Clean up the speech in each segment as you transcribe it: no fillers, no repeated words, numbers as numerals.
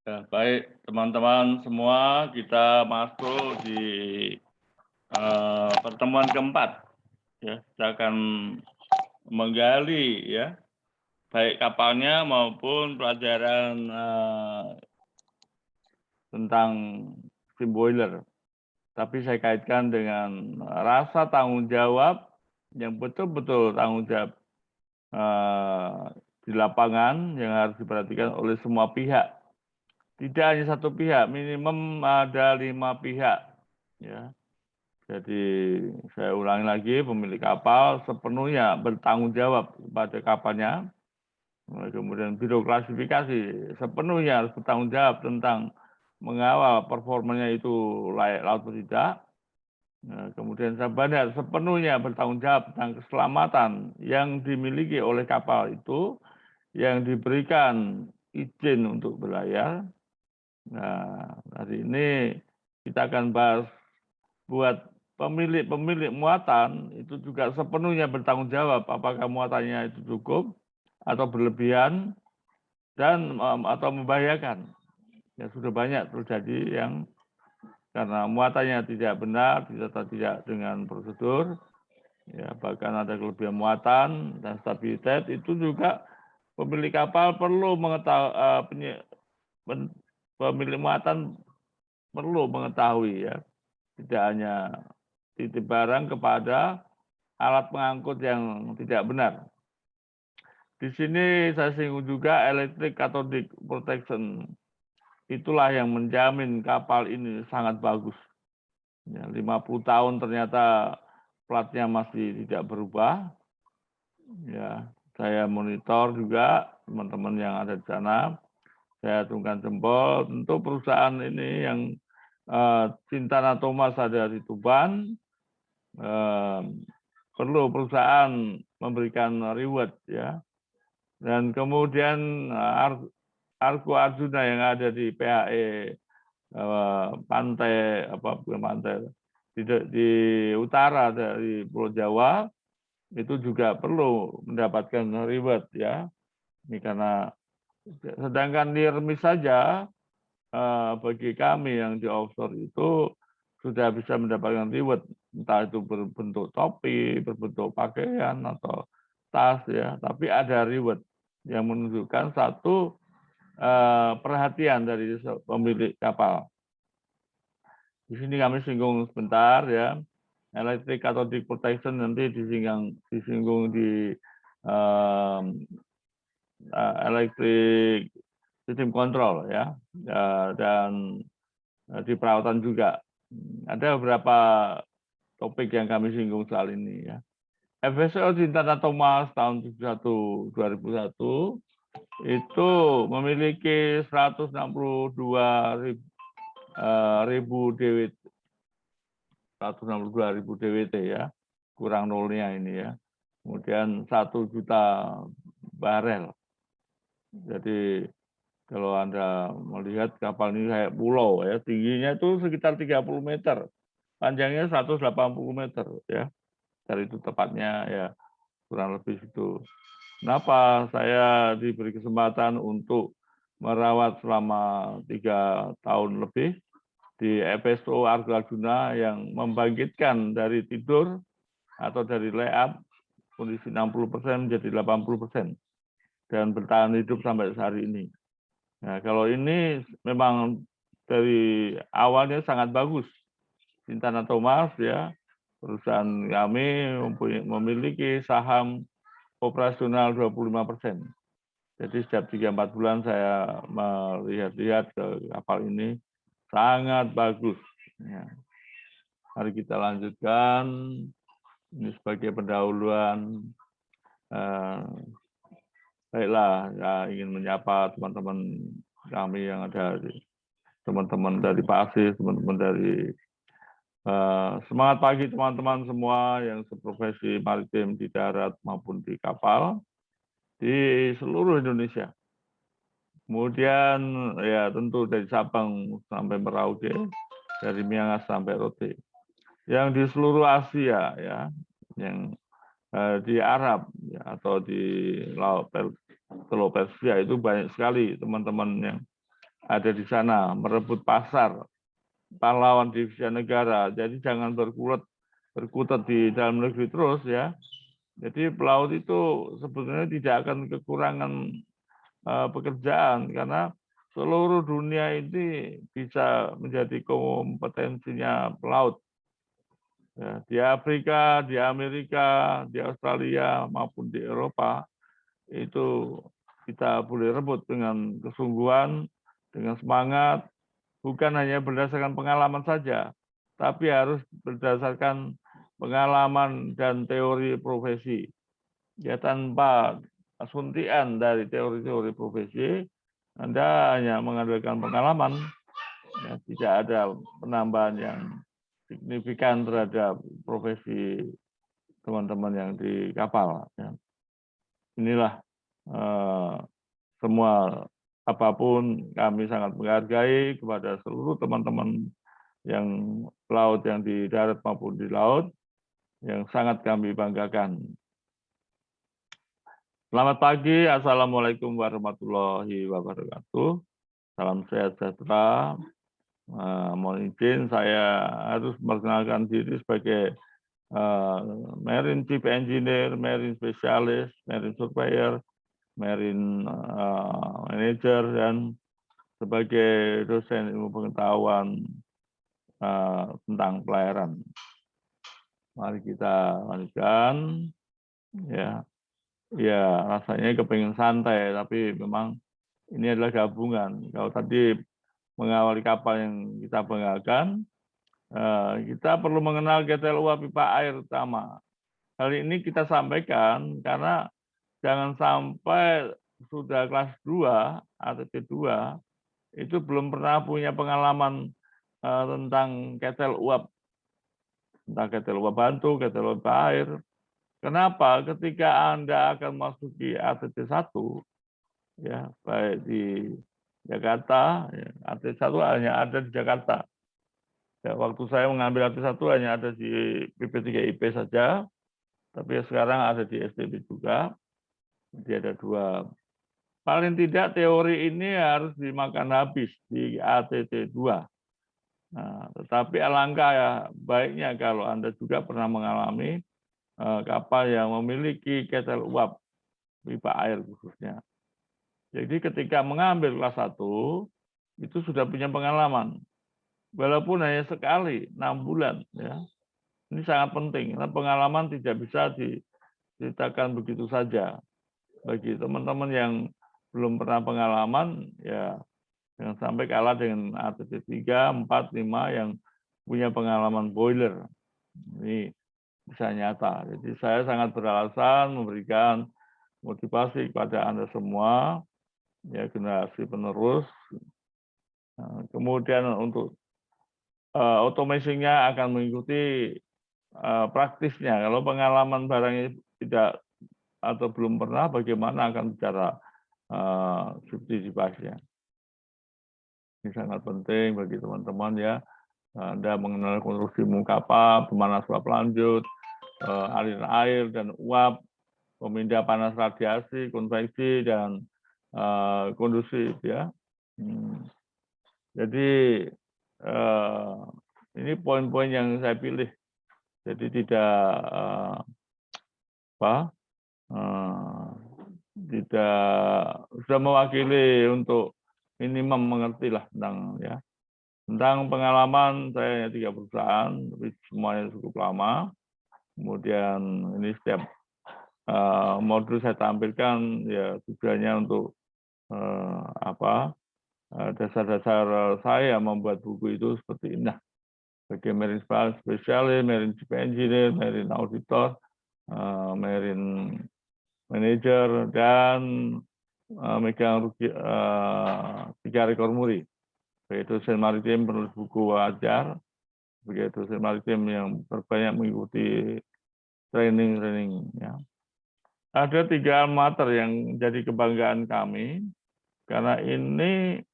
Ya, baik teman-teman semua, kita masuk di pertemuan keempat. Ya, kita akan menggali ya, baik kapalnya maupun pelajaran tentang steam boiler. Tapi saya kaitkan dengan rasa tanggung jawab yang betul-betul tanggung jawab di lapangan yang harus diperhatikan oleh semua pihak. Tidak hanya satu pihak, minimum ada 5 pihak. Ya, jadi saya ulangi lagi, pemilik kapal sepenuhnya bertanggung jawab kepada kapalnya. Kemudian biro klasifikasi sepenuhnya harus bertanggung jawab tentang mengawal performanya itu layak laut atau tidak. Kemudian Sabandar sepenuhnya bertanggung jawab tentang keselamatan yang dimiliki oleh kapal itu yang diberikan izin untuk berlayar. Nah, hari ini kita akan bahas buat pemilik muatan itu juga sepenuhnya bertanggung jawab apakah muatannya itu cukup atau berlebihan dan atau membahayakan. Ya sudah banyak terjadi yang karena muatannya tidak benar, tidak dengan prosedur, ya bahkan ada kelebihan muatan dan stabilitas itu juga pemilik kapal perlu mengetahui pemilik muatan perlu mengetahui ya, tidak hanya titip barang kepada alat pengangkut yang tidak benar. Di sini saya singgung juga electric cathodic protection. Itulah yang menjamin kapal ini sangat bagus. Ya, 50 tahun ternyata platnya masih tidak berubah. Ya, saya monitor juga teman-teman yang ada di sana. Saya tungkan jempol. Tentu perusahaan ini yang Cintana Thomas ada di Tuban, perlu perusahaan memberikan reward ya. Dan kemudian Argo Arjuna yang ada di PHE pantai bukan pantai di utara dari Pulau Jawa itu juga perlu mendapatkan reward ya. Ini karena sedangkan di remis saja bagi kami yang di offshore itu sudah bisa mendapatkan reward, entah itu berbentuk topi, berbentuk pakaian atau tas ya, tapi ada reward yang menunjukkan satu perhatian dari pemilik kapal. Di sini kami singgung sebentar ya, electric cathodic protection nanti disinggung di electric system control ya, dan di perawatan juga. Ada beberapa topik yang kami singgung soal ini ya. FSO Cintana Thomas tahun 2001 itu memiliki 162 ribu DWT, 162 ribu DWT ya, kurang nolnya ini ya. Kemudian 1 juta barel. Jadi kalau Anda melihat kapal ini kayak pulau ya, tingginya itu sekitar 30 meter, panjangnya 180 meter ya. Dari itu tepatnya ya kurang lebih itu. Kenapa saya diberi kesempatan untuk merawat selama 3 tahun lebih di FSO Argo Arjuna yang membangkitkan dari tidur atau dari layup kondisi 60% menjadi 80% dan bertahan hidup sampai hari ini. Nah, kalau ini memang dari awalnya sangat bagus. Cintana Thomas ya, perusahaan kami memiliki saham operasional 25%. Jadi setiap 3-4 bulan saya melihat-lihat ke kapal ini, sangat bagus. Ya. Mari kita lanjutkan. Ini sebagai pendahuluan. Baiklah, ya, ingin menyapa teman-teman kami yang ada, teman-teman dari Pasir, teman-teman dari semangat pagi teman-teman semua yang seprofesi maritim di darat maupun di kapal di seluruh Indonesia. Kemudian ya tentu dari Sabang sampai Merauke, dari Miangas sampai Rote. Yang di seluruh Asia ya, yang di Arab ya, atau di Laut Teluk Persia itu banyak sekali teman-teman yang ada di sana, merebut pasar, pahlawan divisi negara. Jadi jangan berkutat di dalam negeri terus ya. Jadi pelaut itu sebetulnya tidak akan kekurangan pekerjaan karena seluruh dunia ini bisa menjadi kompetensinya pelaut. Ya, di Afrika, di Amerika, di Australia maupun di Eropa itu kita boleh rebut dengan kesungguhan, dengan semangat, bukan hanya berdasarkan pengalaman saja, tapi harus berdasarkan pengalaman dan teori profesi. Ya tanpa suntian dari teori-teori profesi, Anda hanya mengandalkan pengalaman, ya, tidak ada penambahan yang signifikan terhadap profesi teman-teman yang di kapal. Ya. Inilah semua apapun kami sangat menghargai kepada seluruh teman-teman yang pelaut yang di darat maupun di laut yang sangat kami banggakan. Selamat pagi, Assalamualaikum warahmatullahi wabarakatuh. Salam sehat sejahtera. Mohon izin saya harus memperkenalkan diri sebagai Marine Chief Engineer, Marine Specialist, Marine Surveyor, Marine Manager, dan sebagai dosen ilmu pengetahuan tentang pelayaran. Mari kita lanjutkan. Ya, rasanya kepengen santai, tapi memang ini adalah gabungan. Kalau tadi mengawali kapal yang kita banggakan, kita perlu mengenal ketel uap pipa air utama. Kali ini kita sampaikan karena jangan sampai sudah kelas 2 atau T2 itu belum pernah punya pengalaman tentang ketel uap. Tentang ketel uap bantu, ketel uap pipa air. Kenapa? Ketika Anda akan masuki ATT 1, ya, baik di Jakarta, ya, ATT 1 hanya ada di Jakarta. Ya, waktu saya mengambil ATT 1 hanya ada di PP3IP saja, tapi sekarang ada di STB juga. Jadi ada 2. Paling tidak teori ini harus dimakan habis di ATT 2. Nah, tetapi alangkah ya baiknya kalau Anda juga pernah mengalami kapal yang memiliki ketel uap pipa air khususnya. Jadi ketika mengambil kelas 1 itu sudah punya pengalaman. Walaupun hanya sekali 6 bulan ya. Ini sangat penting karena pengalaman tidak bisa diceritakan begitu saja. Bagi teman-teman yang belum pernah pengalaman ya jangan sampai kalah dengan ATT 3, 4, 5 yang punya pengalaman boiler. Ini bisa nyata. Jadi saya sangat beralasan memberikan motivasi kepada Anda semua, ya generasi penerus. Kemudian untuk automation-nya akan mengikuti praktisnya. Kalau pengalaman barangnya tidak atau belum pernah, bagaimana akan bicara safety device-nya. Ini sangat penting bagi teman-teman ya. Anda mengenal konstruksi muka kapal, pemanas uap lanjut, aliran air dan uap, pemindah panas radiasi, konveksi, dan kondusif ya. Jadi ini poin-poin yang saya pilih. Jadi tidak tidak sudah mewakili untuk minimum mengerti lah tentang ya. Tentang pengalaman saya 3 perusahaan, tapi semuanya cukup lama. Kemudian ini setiap modul saya tampilkan ya tujuannya untuk dasar-dasar saya membuat buku itu seperti ini. Sebagai Marine Specialist, Marine Chief Engineer, Marine Auditor, Marine Manager, dan megang 3 rekor muri. Sebagai dosen maritim penulis buku wajar, sebagai dosen maritim yang berbanyak mengikuti training ya. Ada 3 alma mater yang jadi kebanggaan kami karena ini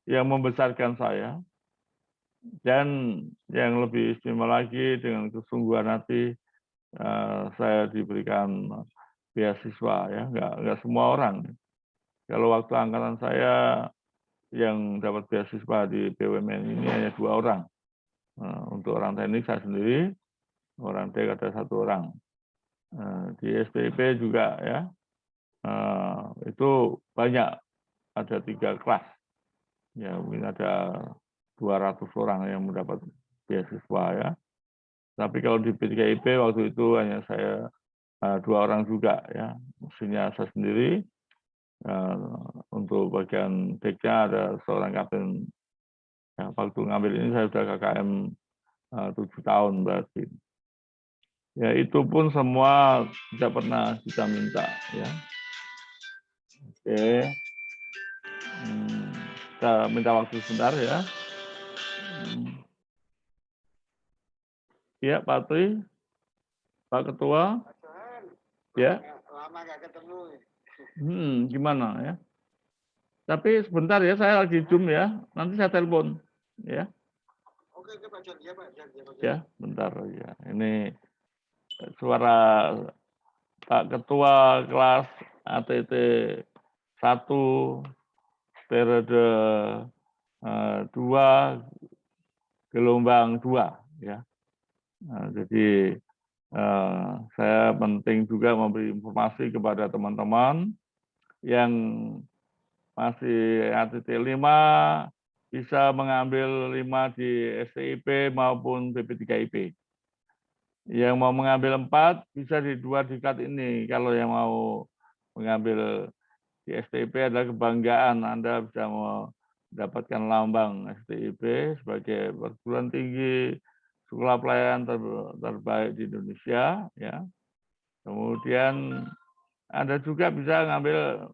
yang membesarkan saya, dan yang lebih istimewa lagi dengan kesungguhan hati saya diberikan beasiswa ya, nggak semua orang. Kalau waktu angkatan saya yang dapat beasiswa di BUMN ini hanya 2 orang. Untuk orang teknik saya sendiri, orang TK ada 1 orang. Di SPIP juga ya, itu banyak, ada 3 kelas. Ya mungkin ada 200 orang yang mendapat beasiswa ya. Tapi kalau di P3IP waktu itu hanya saya 2 orang juga ya. Mesinnya saya sendiri. Untuk bagian decknya ada seorang kapten. Ya, waktu ngambil ini saya sudah KKM 7 tahun berarti. Ya itu pun semua tidak pernah kita minta ya. Oke. Kita minta waktu sebentar ya. Ya, Pak Tri, Pak Ketua. Ya. Lama nggak ketemu. Gimana ya? Tapi sebentar ya, saya lagi Zoom ya. Nanti saya telepon. Ya. Oke, Pak John. Ya, Pak. Ya, bentar ya. Ini suara Pak Ketua kelas ATT 1 periode 2 gelombang 2 ya. Jadi saya penting juga memberi informasi kepada teman-teman yang masih ATT 5 bisa mengambil 5 di STIP maupun BP3IP. Yang mau mengambil 4 bisa di 2 diklat ini. Kalau yang mau mengambil di STIP adalah kebanggaan Anda bisa mendapatkan lambang STIP sebagai perguruan tinggi sekolah pelayanan terbaik di Indonesia ya. Kemudian Anda juga bisa ngambil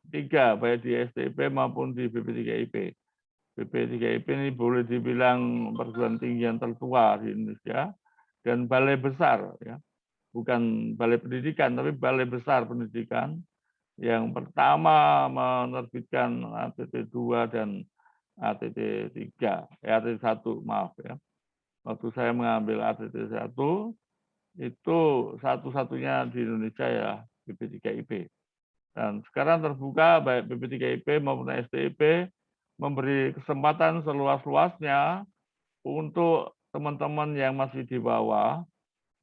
3 baik di STIP maupun di BP3IP. BP3IP ini boleh dibilang perguruan tinggi yang tertua di Indonesia dan balai besar ya. Bukan balai pendidikan tapi balai besar pendidikan yang pertama menerbitkan ATT 2 dan ATT 3, ATT 1 maaf ya. Waktu saya mengambil ATT 1 itu satu-satunya di Indonesia ya BP3IP. Dan sekarang terbuka baik BP3IP maupun STIP memberi kesempatan seluas-luasnya untuk teman-teman yang masih di bawah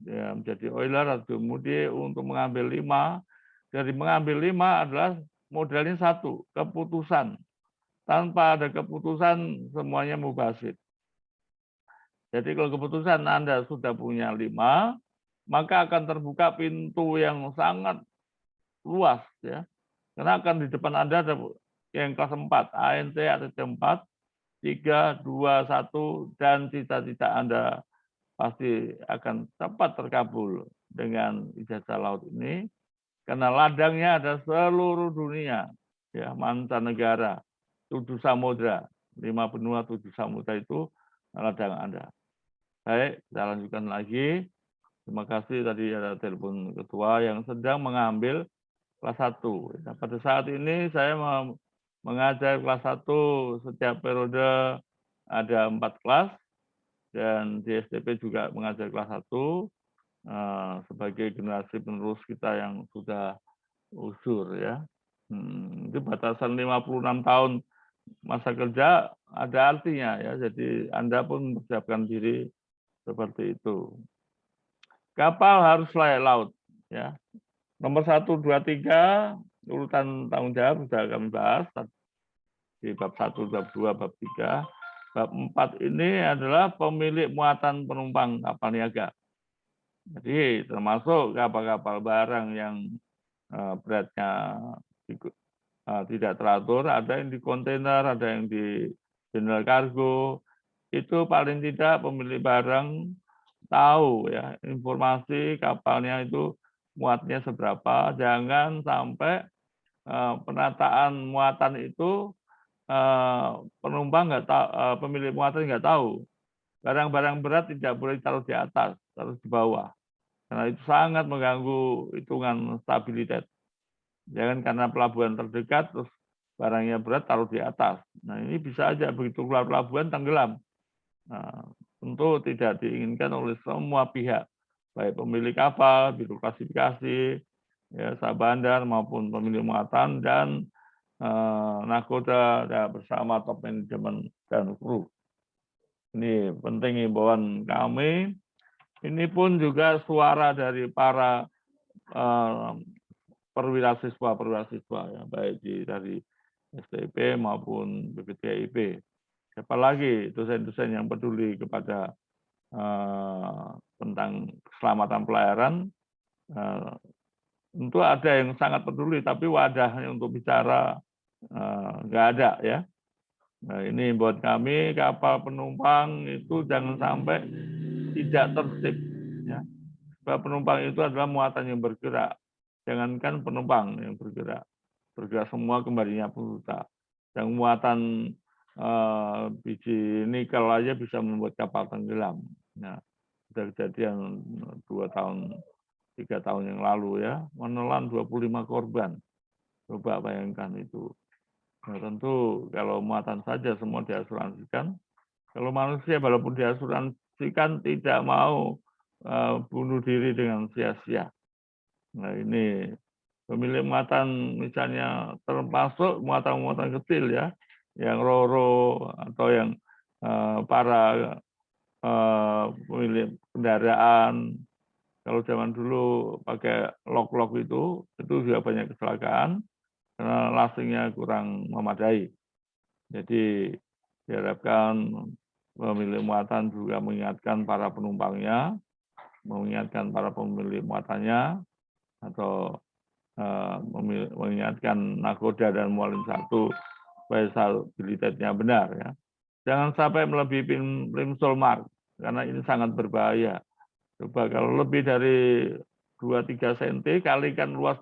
ya, menjadi oiler atau mudi untuk mengambil 5. Dari mengambil 5 adalah modalnya 1, keputusan. Tanpa ada keputusan semuanya mubasyir. Jadi kalau keputusan Anda sudah punya 5, maka akan terbuka pintu yang sangat luas ya. Karena akan di depan Anda ada yang kelas 4, ANT, ATT 4, 3, 2, 1, dan cita-cita Anda pasti akan cepat terkabul dengan ijazah laut ini. Karena ladangnya ada seluruh dunia, ya mancanegara, 7 samudra, 5 benua 7 samudra itu ladang Anda. Baik, saya lanjutkan lagi. Terima kasih tadi ada telepon ketua yang sedang mengambil kelas 1. Nah, pada saat ini saya mengajar kelas 1 setiap periode ada 4 kelas dan di STP juga mengajar kelas 1 sebagai generasi penerus kita yang sudah usur ya. Itu batasan 56 tahun masa kerja ada artinya ya. Jadi Anda pun mempersiapkan diri seperti itu. Kapal harus layak laut ya. Nomor 1, 2, 3 urutan tanggung jawab sudah kami bahas di bab 1, bab 2, bab 3. Bab 4 ini adalah pemilik muatan penumpang kapal niaga. Jadi termasuk kapal-kapal barang yang beratnya tidak teratur, ada yang di kontainer, ada yang di general cargo. Itu paling tidak pemilik barang tahu ya informasi kapalnya itu muatnya seberapa. Jangan sampai penataan muatan itu penumpang nggak tahu, pemilik muatan nggak tahu. Barang-barang berat tidak boleh taruh di atas, harus di bawah. Karena itu sangat mengganggu hitungan stabilitas. Jangan karena pelabuhan terdekat terus barangnya berat taruh di atas. Nah ini bisa aja begitu keluar pelabuhan tenggelam. Nah, tentu tidak diinginkan oleh semua pihak, baik pemilik kapal, biro klasifikasi, ya, sah bandar maupun pemilik muatan dan nakoda ya, bersama top manajemen dan kru. Ini penting himbauan kami. Ini pun juga suara dari para perwira siswa ya, baik dari STIP maupun BPTIP. Siapa lagi dosen-dosen yang peduli kepada tentang keselamatan pelayaran. Tentu ada yang sangat peduli, tapi wadahnya untuk bicara nggak ada ya. Nah, ini buat kami kapal penumpang itu jangan sampai tidak tertib. Ya. Sebab penumpang itu adalah muatan yang bergerak. Jangankan penumpang yang bergerak semua kembalinya puluta. Yang muatan biji nikel aja bisa membuat kapal tenggelam. Nah, sudah kejadian 2 tahun, 3 tahun yang lalu ya, menelan 25 korban. Coba bayangkan itu. Nah, tentu kalau muatan saja semua diasuransikan. Kalau manusia walaupun diasuransikan tidak mau bunuh diri dengan sia-sia. Nah ini pemilik muatan misalnya termasuk muatan-muatan kecil ya, yang roro atau yang para pemilik kendaraan. Kalau zaman dulu pakai lok-lok itu juga banyak kecelakaan karena lastingnya kurang memadai. Jadi diharapkan pemilik muatan juga mengingatkan para penumpangnya, mengingatkan para pemilik muatannya, atau mengingatkan nakoda dan mualim satu supaya stabilitasnya benar ya. Jangan sampai melebihi PIM Solmar karena ini sangat berbahaya. Coba kalau lebih dari 2-3 cm kalikan luas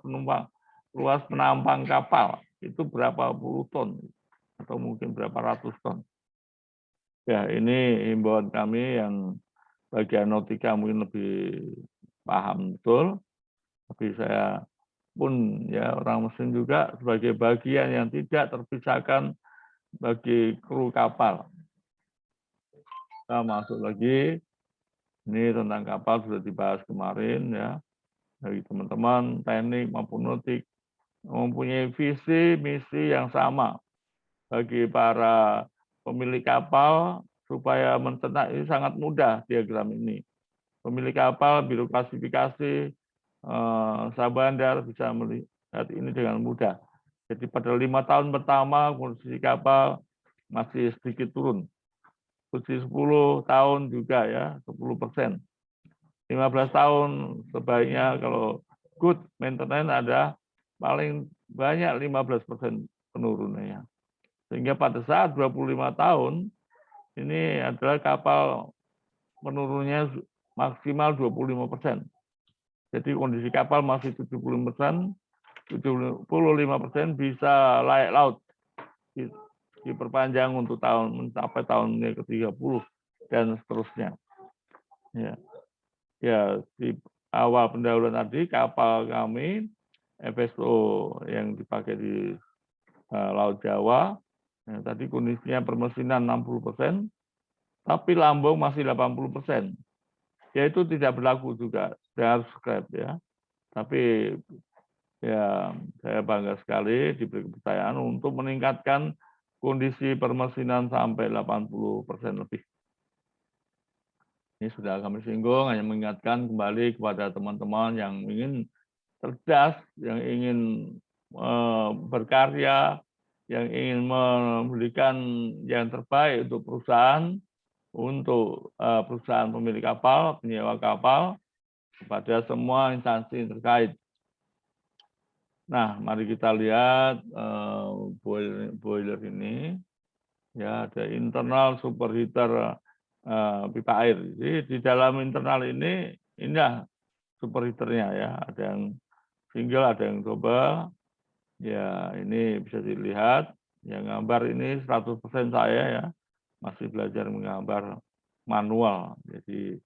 penampang kapal itu berapa puluh ton atau mungkin berapa ratus ton. Ya, ini himbauan kami yang bagian nautika mungkin lebih paham betul, tapi saya pun ya orang mesin juga sebagai bagian yang tidak terpisahkan bagi kru kapal. Kita masuk lagi, ini tentang kapal sudah dibahas kemarin ya, dari teman-teman teknik maupun nautik mempunyai visi misi yang sama bagi para pemilik kapal supaya mencerna ini sangat mudah diagram ini. Pemilik kapal, biro klasifikasi, usaha bandar bisa melihat ini dengan mudah. Jadi pada 5 tahun pertama kondisi kapal masih sedikit turun. Kondisi 10 tahun juga ya 10%. 15 tahun sebaiknya kalau good maintenance ada paling banyak 15% penurunannya. Sehingga pada saat 25 tahun ini adalah kapal menurunnya maksimal 25%. Jadi kondisi kapal masih 70%, 75% bisa layak laut. Diperpanjang untuk mencapai tahun ke-30 dan seterusnya. Ya, di awal pendahuluan tadi kapal kami FSO yang dipakai di Laut Jawa, tadi kondisinya permesinan 60%, tapi lambung masih 80%. Ya itu tidak berlaku juga, saya harus scrap ya. Tapi ya saya bangga sekali diberi kepercayaan untuk meningkatkan kondisi permesinan sampai 80% lebih. Ini sudah kami singgung, hanya mengingatkan kembali kepada teman-teman yang ingin cerdas, yang ingin berkarya, yang ingin memberikan yang terbaik untuk perusahaan, untuk perusahaan pemilik kapal, penyewa kapal, kepada semua instansi terkait. Nah, mari kita lihat boiler ini. Ya, ada internal superheater pipa air. Jadi di dalam internal ini inilah superheaternya ya. Ada yang single, ada yang double. Ya, ini bisa dilihat. Yang gambar ini 100% saya ya. Masih belajar menggambar manual. Jadi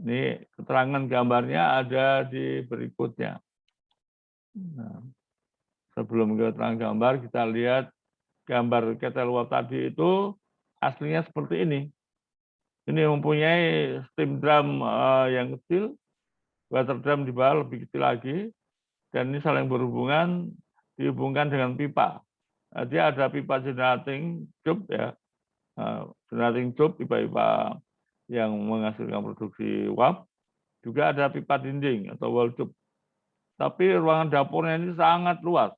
ini keterangan gambarnya ada di berikutnya. Nah, sebelum keterangan gambar, kita lihat gambar ketel uap tadi itu aslinya seperti ini. Ini mempunyai steam drum yang kecil, water drum di bawah lebih kecil lagi, dan ini saling berhubungan, dihubungkan dengan pipa. dia ada pipa generating tube ya, generating tube, pipa-pipa yang menghasilkan produksi uap, juga ada pipa dinding atau wall tube. Tapi ruangan dapurnya ini sangat luas,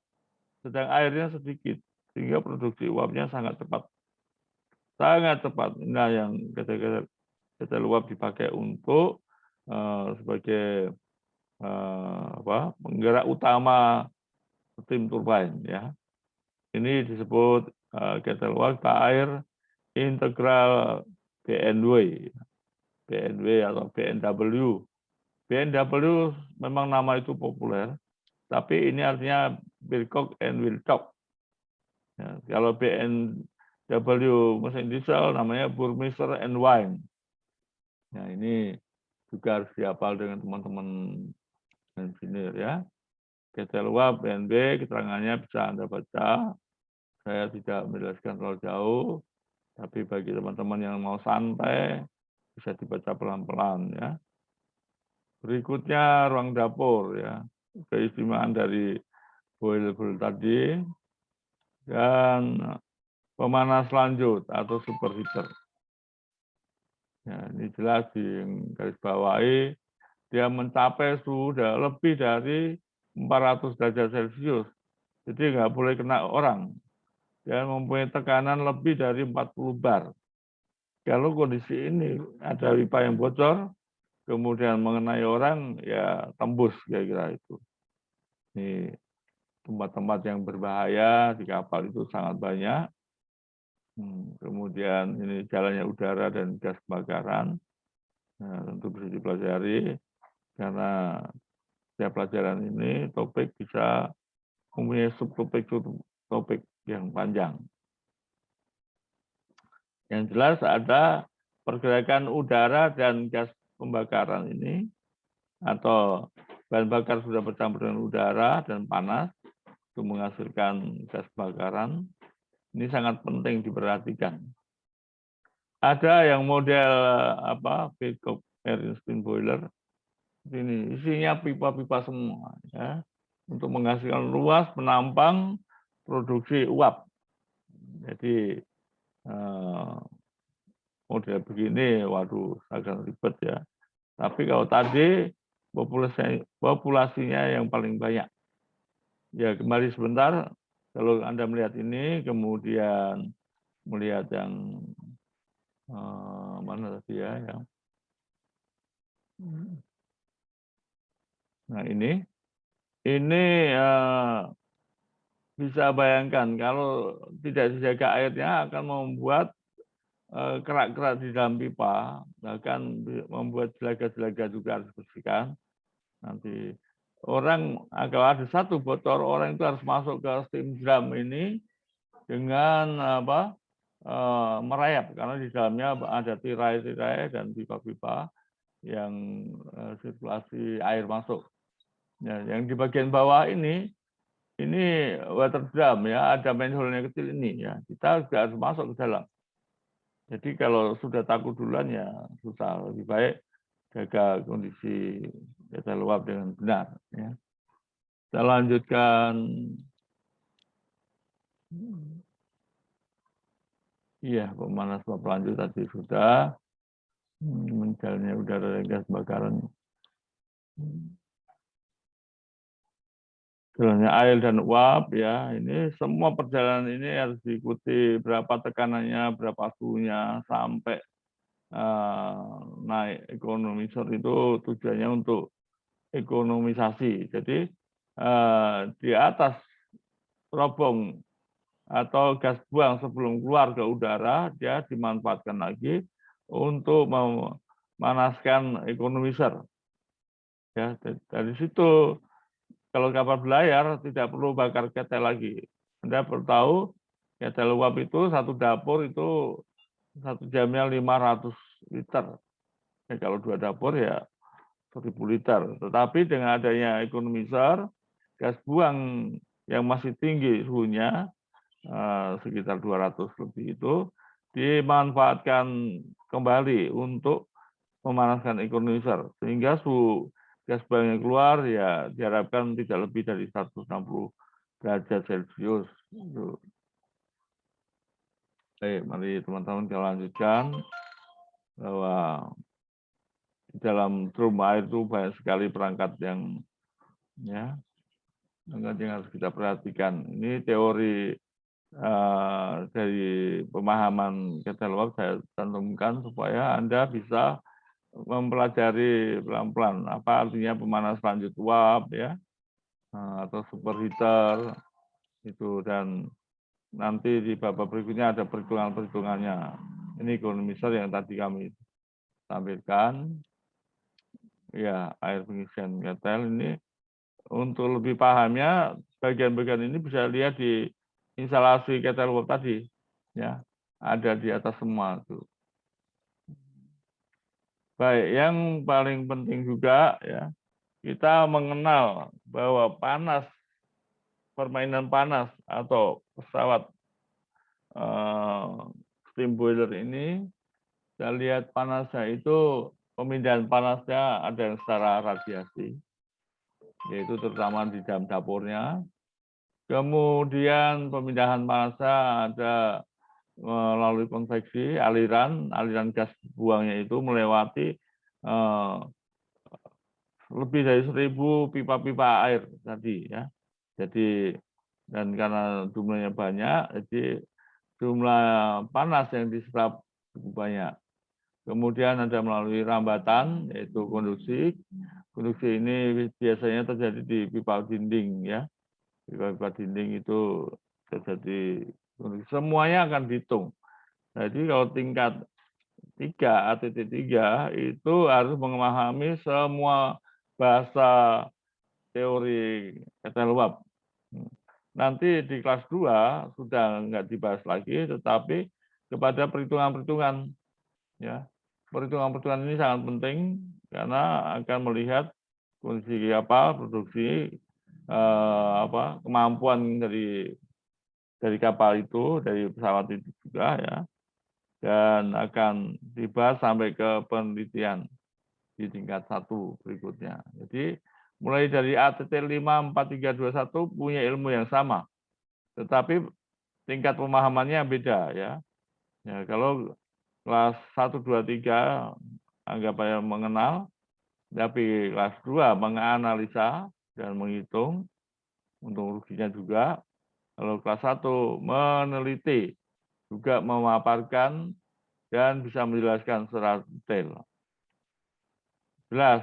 sedang airnya sedikit, sehingga produksi uapnya sangat cepat. Sangat cepat. Nah, yang ketel uap dipakai untuk sebagai penggerak utama steam turbine ya. Ini disebut ketel uap air integral BNW atau BNW. BNW memang nama itu populer, tapi ini artinya Babcock and Wilcox. Ya, kalau BNW mesin diesel namanya Burmeister and Wine. Nah, ini juga harus dihafal dengan teman-teman engineer ya. Ketel uap BNB, keterangannya bisa Anda baca. Saya tidak menjelaskan terlalu jauh, tapi bagi teman-teman yang mau santai, bisa dibaca pelan-pelan ya. Berikutnya ruang dapur ya. Keistimewaan dari boiler tadi, dan pemanas lanjut atau superheater. Ya, ini jelas di garis bawahi, dia mencapai suhu lebih dari 400 derajat Celcius. Jadi nggak boleh kena orang. Dia mempunyai tekanan lebih dari 40 bar. Kalau kondisi ini ada pipa yang bocor, kemudian mengenai orang, ya tembus kira-kira itu. Ini tempat-tempat yang berbahaya di kapal itu sangat banyak. Kemudian ini jalannya udara dan gas kebakaran. Nah, tentu bisa dipelajari karena setiap pelajaran ini topik bisa mempunyai subtopik yang panjang. Yang jelas ada pergerakan udara dan gas pembakaran ini, atau bahan bakar sudah bercampur dengan udara dan panas untuk menghasilkan gas bakaran. Ini sangat penting diperhatikan. Ada yang model Babcock air steam boiler. Ini isinya pipa-pipa semua ya, untuk menghasilkan luas penampang produksi uap. Jadi model begini, waduh, agak ribet ya. Tapi kalau tadi populasinya yang paling banyak. Ya, kembali sebentar. Kalau Anda melihat ini, kemudian melihat yang mana tadi ya, yang nah ini bisa bayangkan kalau tidak dijaga airnya akan membuat kerak-kerak di dalam pipa, bahkan membuat jelaga-jelaga juga harus bersihkan. Nanti orang kalau ada satu bocor, orang itu harus masuk ke steam drum ini dengan merayap, karena di dalamnya ada tirai-tirai dan pipa-pipa yang sirkulasi air masuk. Ya, yang di bagian bawah ini water drum ya, ada manhole-nya kecil ini ya. Kita juga harus masuk ke dalam. Jadi kalau sudah takut duluan ya susah, lebih baik jaga kondisi ketel uap dengan benar. Ya. Kita lanjutkan. Iya, pemanas uap lanjut tadi sudah. Menjalannya udara dan gas bakaran. Jalannya air dan uap ya, ini semua perjalanan ini harus diikuti, berapa tekanannya, berapa suhunya, sampai naik ekonomisor itu tujuannya untuk ekonomisasi. Jadi di atas terobong atau gas buang sebelum keluar ke udara, dia dimanfaatkan lagi untuk memanaskan ekonomisor. Ya, dari situ kalau kapal berlayar tidak perlu bakar ketel lagi. Anda perlu tahu ketel uap itu satu dapur itu satu jamnya 500 liter. Ya, kalau dua dapur ya 1000 liter. Tetapi dengan adanya ekonomisor, gas buang yang masih tinggi suhunya, sekitar 200 lebih itu, dimanfaatkan kembali untuk memanaskan ekonomisor. Sehingga suhu gas buang yang keluar ya diharapkan tidak lebih dari 160 derajat Celcius. Baik, mari teman-teman kita lanjutkan bahwa di dalam drum air itu banyak sekali perangkat yang harus kita perhatikan. Ini teori dari pemahaman ketel uap saya cantumkan supaya Anda bisa mempelajari pelan-pelan apa artinya pemanas lanjut uap ya atau superheater itu, dan nanti di babak berikutnya ada perhitungan-perhitungannya. Ini economizer yang tadi kami tampilkan. Ya, air pengisian ketel ini untuk lebih pahamnya bagian-bagian ini bisa lihat di instalasi ketel uap tadi. Ya, ada di atas semua tuh. Baik, yang paling penting juga ya, kita mengenal bahwa panas, permainan panas atau pesawat steam boiler ini, kita lihat panasnya itu, pemindahan panasnya ada yang secara radiasi, yaitu terutama di dalam dapurnya. Kemudian pemindahan panasnya ada melalui konveksi, aliran gas buangnya itu melewati lebih dari 1.000 pipa-pipa air tadi ya. Jadi, dan karena jumlahnya banyak, jadi jumlah panas yang diserap cukup banyak. Kemudian ada melalui rambatan, yaitu konduksi. Konduksi ini biasanya terjadi di pipa dinding ya. Pipa-pipa dinding itu terjadi konduksi. Semuanya akan dihitung. Jadi kalau tingkat 3 ATT3 itu harus memahami semua bahasa teori ketel uap. Nanti di kelas 2 sudah enggak dibahas lagi, tetapi kepada perhitungan-perhitungan ya. Perhitungan-perhitungan ini sangat penting karena akan melihat kondisi kapal, produksi kemampuan dari kapal itu, dari pesawat itu juga ya. Dan akan dibahas sampai ke penelitian di tingkat 1 berikutnya. Jadi mulai dari ATT 54321 punya ilmu yang sama, tetapi tingkat pemahamannya beda ya. Ya, kalau kelas 1, 2, 3 anggap aja mengenal, tapi kelas 2 menganalisa dan menghitung untuk ruginya juga. Kalau kelas 1 meneliti, juga memaparkan dan bisa menjelaskan secara detail. Jelas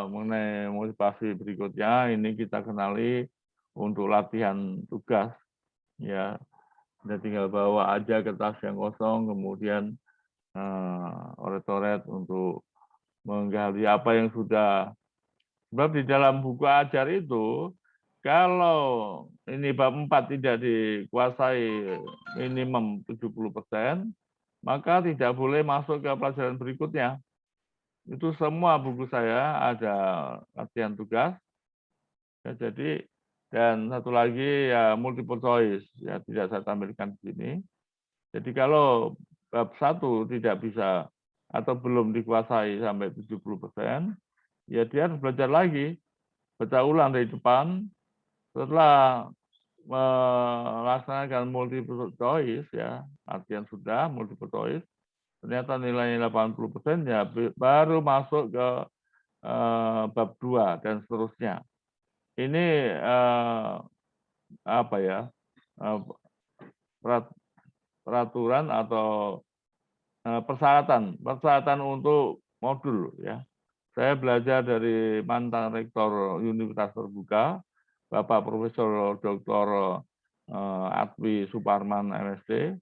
mengenai motivasi berikutnya, ini kita kenali untuk latihan tugas ya. Kita tinggal bawa aja kertas yang kosong, kemudian oret-oret untuk menggali apa yang sudah. Sebab di dalam buku ajar itu, kalau ini bab 4 tidak dikuasai minimum 70%, maka tidak boleh masuk ke pelajaran berikutnya. Itu semua buku saya ada latihan tugas. Ya, jadi, dan satu lagi ya multiple choice, ya tidak saya tampilkan di sini. Jadi kalau bab 1 tidak bisa atau belum dikuasai sampai 70%, ya dia harus belajar lagi, baca ulang dari depan. Setelah melaksanakan multiple choice ya, artian sudah multiple choice, ternyata nilainya 80%, ya baru masuk ke bab 2 dan seterusnya. Ini apa ya, peraturan atau persyaratan untuk modul ya. Saya belajar dari mantan rektor Universitas Terbuka, Bapak Profesor Dr. Atwi Suparman MSc,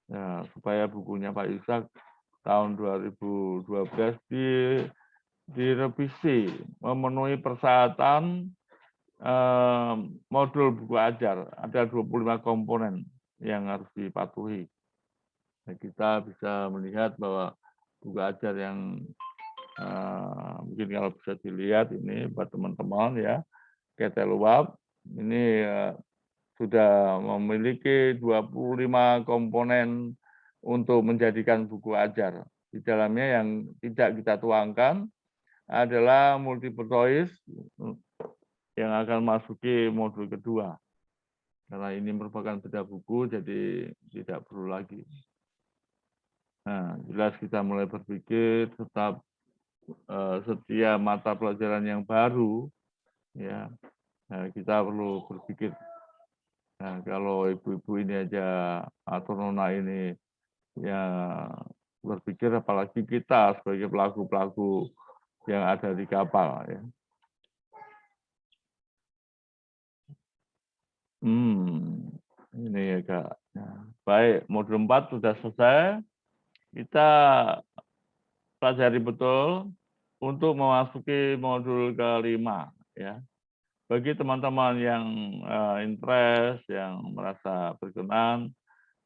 ya, supaya bukunya Pak Ishak tahun 2012 direvisi memenuhi persyaratan modul buku ajar. Ada 25 komponen yang harus dipatuhi. Nah, kita bisa melihat bahwa buku ajar yang mungkin kalau bisa dilihat ini buat teman-teman ya, ketel uap ini sudah memiliki 25 komponen untuk menjadikan buku ajar. Di dalamnya yang tidak kita tuangkan adalah multiple choice yang akan masuki modul kedua. Karena ini merupakan beda buku, jadi tidak perlu lagi. Nah, jelas kita mulai berpikir tetap setiap mata pelajaran yang baru, ya, nah, kita perlu berpikir. Nah, kalau ibu-ibu ini aja atau nona ini ya berpikir, apalagi kita sebagai pelaku-pelaku yang ada di kapal, ya. Ini ya Kak. Nah, baik, modul 4 sudah selesai. Kita pelajari betul untuk memasuki modul ke-5 ya. Bagi teman-teman yang interest, yang merasa berkenan,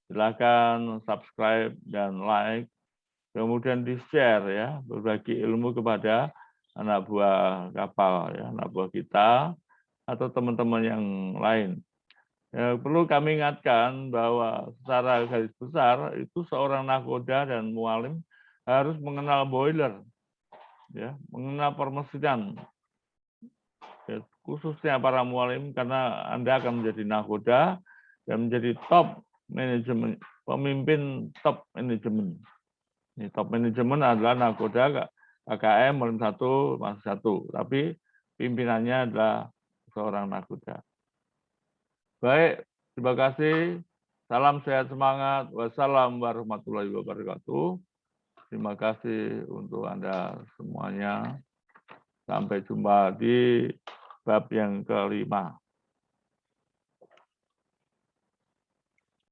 silakan subscribe dan like, kemudian di-share ya, berbagi ilmu kepada anak buah kapal ya, anak buah kita atau teman-teman yang lain. Ya, perlu kami ingatkan bahwa secara garis besar itu seorang nahkoda dan mualim harus mengenal boiler, ya, mengenal permesinan, ya, khususnya para mualim karena Anda akan menjadi nahkoda dan menjadi top manajemen, pemimpin top manajemen. Ini top manajemen adalah nahkoda KKM mualim 1 masuk 1, tapi pimpinannya adalah seorang nahkoda. Baik, terima kasih. Salam sehat semangat. Wassalamualaikum warahmatullahi wabarakatuh. Terima kasih untuk Anda semuanya. Sampai jumpa di bab yang ke-5.